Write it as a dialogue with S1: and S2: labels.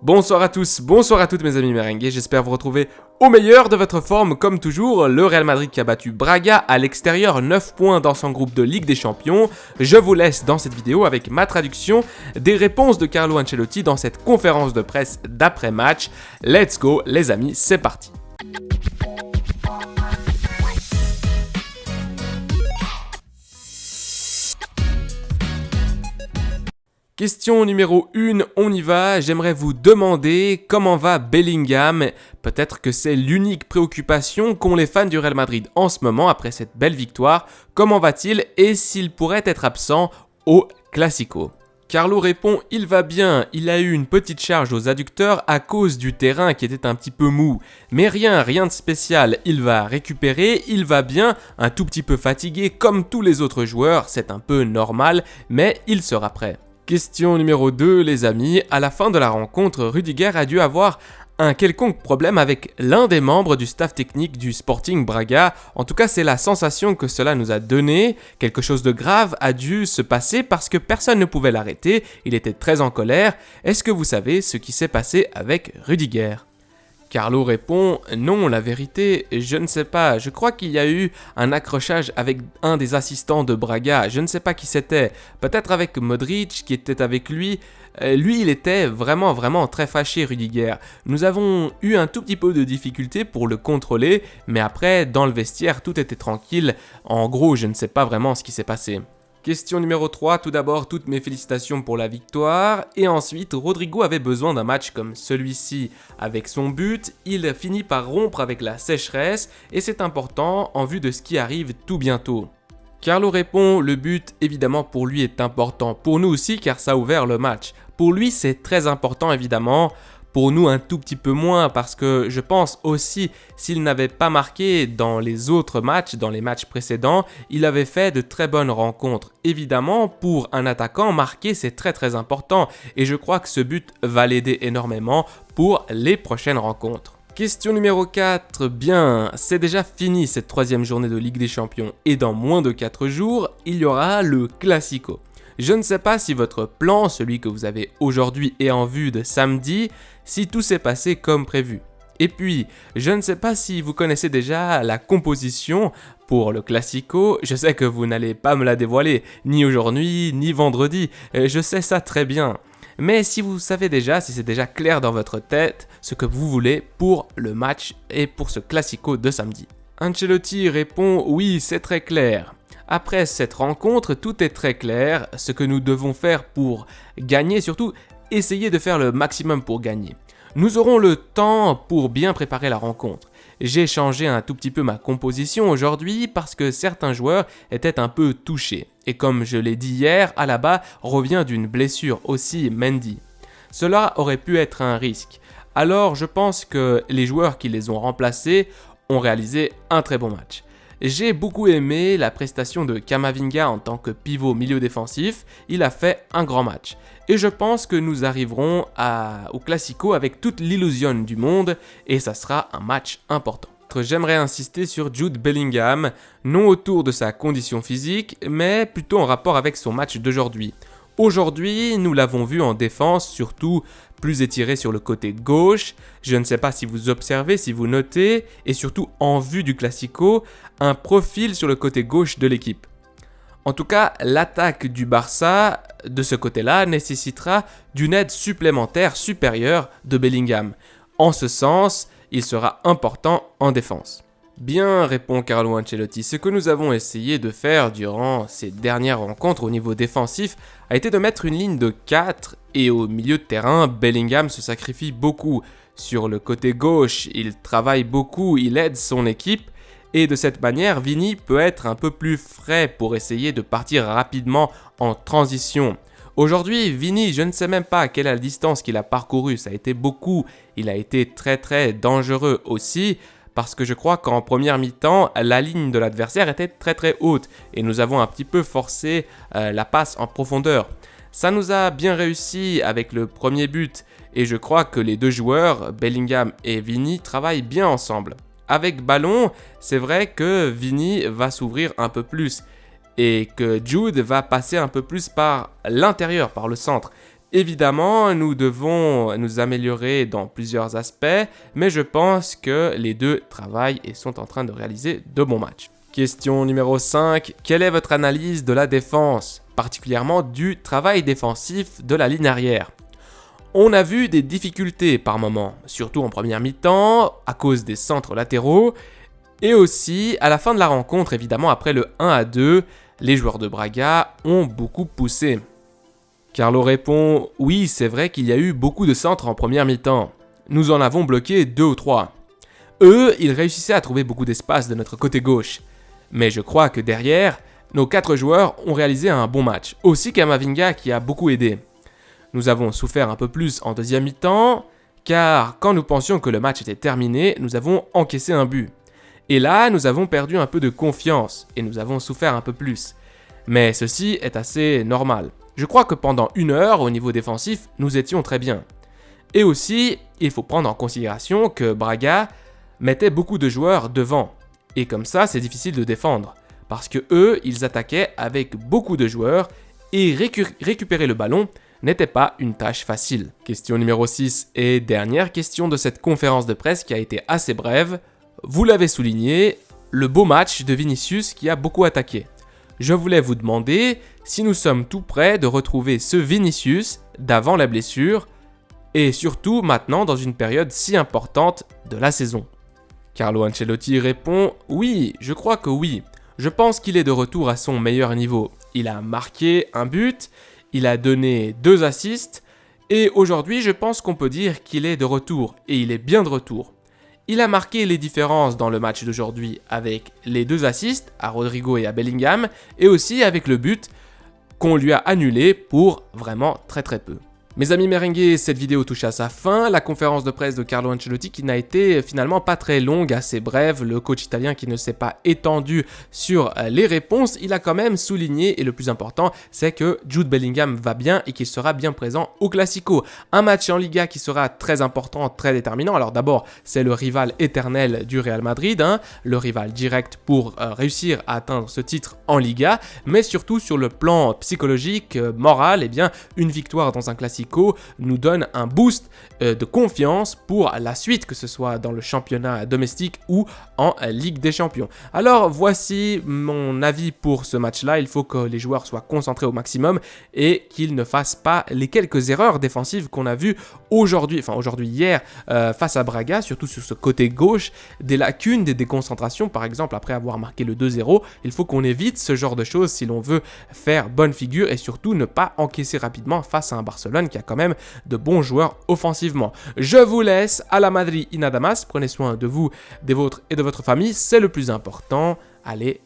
S1: Bonsoir à tous, bonsoir à toutes mes amis merengues, j'espère vous retrouver au meilleur de votre forme comme toujours. Le Real Madrid qui a battu Braga à l'extérieur, 9 points dans son groupe de Ligue des Champions. Je vous laisse dans cette vidéo avec ma traduction des réponses de Carlo Ancelotti dans cette conférence de presse d'après-match. Let's go les amis, c'est parti. Question numéro 1, on y va. J'aimerais vous demander comment va Bellingham. Peut-être que c'est l'unique préoccupation qu'ont les fans du Real Madrid en ce moment après cette belle victoire. Comment va-t-il et s'il pourrait être absent au Classico? Carlo répond « Il va bien, il a eu une petite charge aux adducteurs à cause du terrain qui était un petit peu mou. Mais rien de spécial, il va récupérer, il va bien, un tout petit peu fatigué comme tous les autres joueurs, c'est un peu normal, mais il sera prêt. » Question numéro 2, les amis. À la fin de la rencontre, Rudiger a dû avoir un quelconque problème avec l'un des membres du staff technique du Sporting Braga. En tout cas, c'est la sensation que cela nous a donné. Quelque chose de grave a dû se passer parce que personne ne pouvait l'arrêter. Il était très en colère. Est-ce que vous savez ce qui s'est passé avec Rudiger ? Carlo répond « Non, la vérité, je ne sais pas. Je crois qu'il y a eu un accrochage avec un des assistants de Braga. Je ne sais pas qui c'était. Peut-être avec Modric qui était avec lui. Lui, il était vraiment très fâché, Rudiger. Nous avons eu un tout petit peu de difficulté pour le contrôler, mais après, dans le vestiaire, tout était tranquille. En gros, je ne sais pas vraiment ce qui s'est passé. » Question numéro 3, tout d'abord, toutes mes félicitations pour la victoire. Et ensuite, Rodrigo avait besoin d'un match comme celui-ci. Avec son but, il finit par rompre avec la sécheresse et c'est important en vue de ce qui arrive tout bientôt. Carlo répond, le but évidemment pour lui est important. Pour nous aussi car ça a ouvert le match. Pour lui c'est très important évidemment. Pour nous un tout petit peu moins parce que je pense aussi s'il n'avait pas marqué dans les autres matchs, dans les matchs précédents, il avait fait de très bonnes rencontres. Évidemment, pour un attaquant, marquer c'est très important et je crois que ce but va l'aider énormément pour les prochaines rencontres. Question numéro 4, bien, c'est déjà fini cette troisième journée de Ligue des Champions et dans moins de 4 jours, il y aura le Classico. Je ne sais pas si votre plan, celui que vous avez aujourd'hui est en vue de samedi, si tout s'est passé comme prévu. Et puis, je ne sais pas si vous connaissez déjà la composition pour le Classico, je sais que vous n'allez pas me la dévoiler, ni aujourd'hui, ni vendredi, je sais ça très bien. Mais si vous savez déjà, si c'est déjà clair dans votre tête, ce que vous voulez pour le match et pour ce Classico de samedi. Ancelotti répond « Oui, c'est très clair ». Après cette rencontre, tout est très clair, ce que nous devons faire pour gagner, surtout essayer de faire le maximum pour gagner. Nous aurons le temps pour bien préparer la rencontre. J'ai changé un tout petit peu ma composition aujourd'hui parce que certains joueurs étaient un peu touchés. Et comme je l'ai dit hier, Alaba revient d'une blessure, aussi Mendy. Cela aurait pu être un risque. Alors je pense que les joueurs qui les ont remplacés ont réalisé un très bon match. J'ai beaucoup aimé la prestation de Camavinga en tant que pivot milieu défensif, il a fait un grand match. Et je pense que nous arriverons au Classico avec toute l'illusion du monde et ça sera un match important. J'aimerais insister sur Jude Bellingham, non autour de sa condition physique, mais plutôt en rapport avec son match d'aujourd'hui. Aujourd'hui, nous l'avons vu en défense, surtout plus étiré sur le côté gauche. Je ne sais pas si vous observez, si vous notez, et surtout en vue du Classico, un profil sur le côté gauche de l'équipe. En tout cas, l'attaque du Barça, de ce côté-là, nécessitera d'une aide supplémentaire supérieure de Bellingham. En ce sens, il sera important en défense. Bien, répond Carlo Ancelotti, ce que nous avons essayé de faire durant ces dernières rencontres au niveau défensif a été de mettre une ligne de 4 et au milieu de terrain, Bellingham se sacrifie beaucoup. Sur le côté gauche, il travaille beaucoup, il aide son équipe et de cette manière, Vini peut être un peu plus frais pour essayer de partir rapidement en transition. Aujourd'hui, Vini, je ne sais même pas quelle est la distance qu'il a parcourue, ça a été beaucoup, il a été très dangereux aussi. Parce que je crois qu'en première mi-temps, la ligne de l'adversaire était très haute et nous avons un petit peu forcé la passe en profondeur. Ça nous a bien réussi avec le premier but et je crois que les deux joueurs, Bellingham et Vini, travaillent bien ensemble. Avec ballon, c'est vrai que Vini va s'ouvrir un peu plus et que Jude va passer un peu plus par l'intérieur, par le centre. Évidemment, nous devons nous améliorer dans plusieurs aspects, mais je pense que les deux travaillent et sont en train de réaliser de bons matchs. Question numéro 5. Quelle est votre analyse de la défense, particulièrement du travail défensif de la ligne arrière? On a vu des difficultés par moments, surtout en première mi-temps, à cause des centres latéraux, et aussi à la fin de la rencontre, évidemment après le 1-2, les joueurs de Braga ont beaucoup poussé. Carlo répond « Oui, c'est vrai qu'il y a eu beaucoup de centres en première mi-temps. Nous en avons bloqué 2 ou 3. Eux, ils réussissaient à trouver beaucoup d'espace de notre côté gauche. Mais je crois que derrière, nos 4 joueurs ont réalisé un bon match. Aussi Camavinga qui a beaucoup aidé. Nous avons souffert un peu plus en deuxième mi-temps, car quand nous pensions que le match était terminé, nous avons encaissé un but. Et là, nous avons perdu un peu de confiance, et nous avons souffert un peu plus. Mais ceci est assez normal. Je crois que pendant 1 heure, au niveau défensif, nous étions très bien. Et aussi, il faut prendre en considération que Braga mettait beaucoup de joueurs devant. Et comme ça, c'est difficile de défendre. Parce que eux, ils attaquaient avec beaucoup de joueurs, et récupérer le ballon n'était pas une tâche facile. Question numéro 6 et dernière question de cette conférence de presse qui a été assez brève. Vous l'avez souligné, le beau match de Vinicius qui a beaucoup attaqué. Je voulais vous demander si nous sommes tout prêts de retrouver ce Vinicius d'avant la blessure et surtout maintenant dans une période si importante de la saison. Carlo Ancelotti répond « Oui, je crois que oui. Je pense qu'il est de retour à son meilleur niveau. Il a marqué un but, il a donné 2 assists et aujourd'hui je pense qu'on peut dire qu'il est de retour et il est bien de retour. Il a marqué les différences dans le match d'aujourd'hui avec les 2 assists à Rodrigo et à Bellingham et aussi avec le but qu'on lui a annulé pour vraiment très peu. Mes amis merengues, cette vidéo touche à sa fin. La conférence de presse de Carlo Ancelotti qui n'a été finalement pas très longue, assez brève. Le coach italien qui ne s'est pas étendu sur les réponses, il a quand même souligné, et le plus important, c'est que Jude Bellingham va bien et qu'il sera bien présent au Classico. Un match en Liga qui sera très important, très déterminant. Alors d'abord, c'est le rival éternel du Real Madrid, le rival direct pour réussir à atteindre ce titre en Liga, mais surtout sur le plan psychologique, moral, eh bien, une victoire dans un Classico nous donne un boost de confiance pour la suite, que ce soit dans le championnat domestique ou en Ligue des Champions. Alors voici mon avis pour ce match-là. Il faut que les joueurs soient concentrés au maximum et qu'ils ne fassent pas les quelques erreurs défensives qu'on a vues hier face à Braga, surtout sur ce côté gauche, des lacunes, des déconcentrations par exemple après avoir marqué le 2-0. Il faut qu'on évite ce genre de choses si l'on veut faire bonne figure et surtout ne pas encaisser rapidement face à un Barcelone qui a quand même de bons joueurs offensivement. Je vous laisse à la Madrid y nada más. Prenez soin de vous, des vôtres et de votre famille, c'est le plus important. Allez,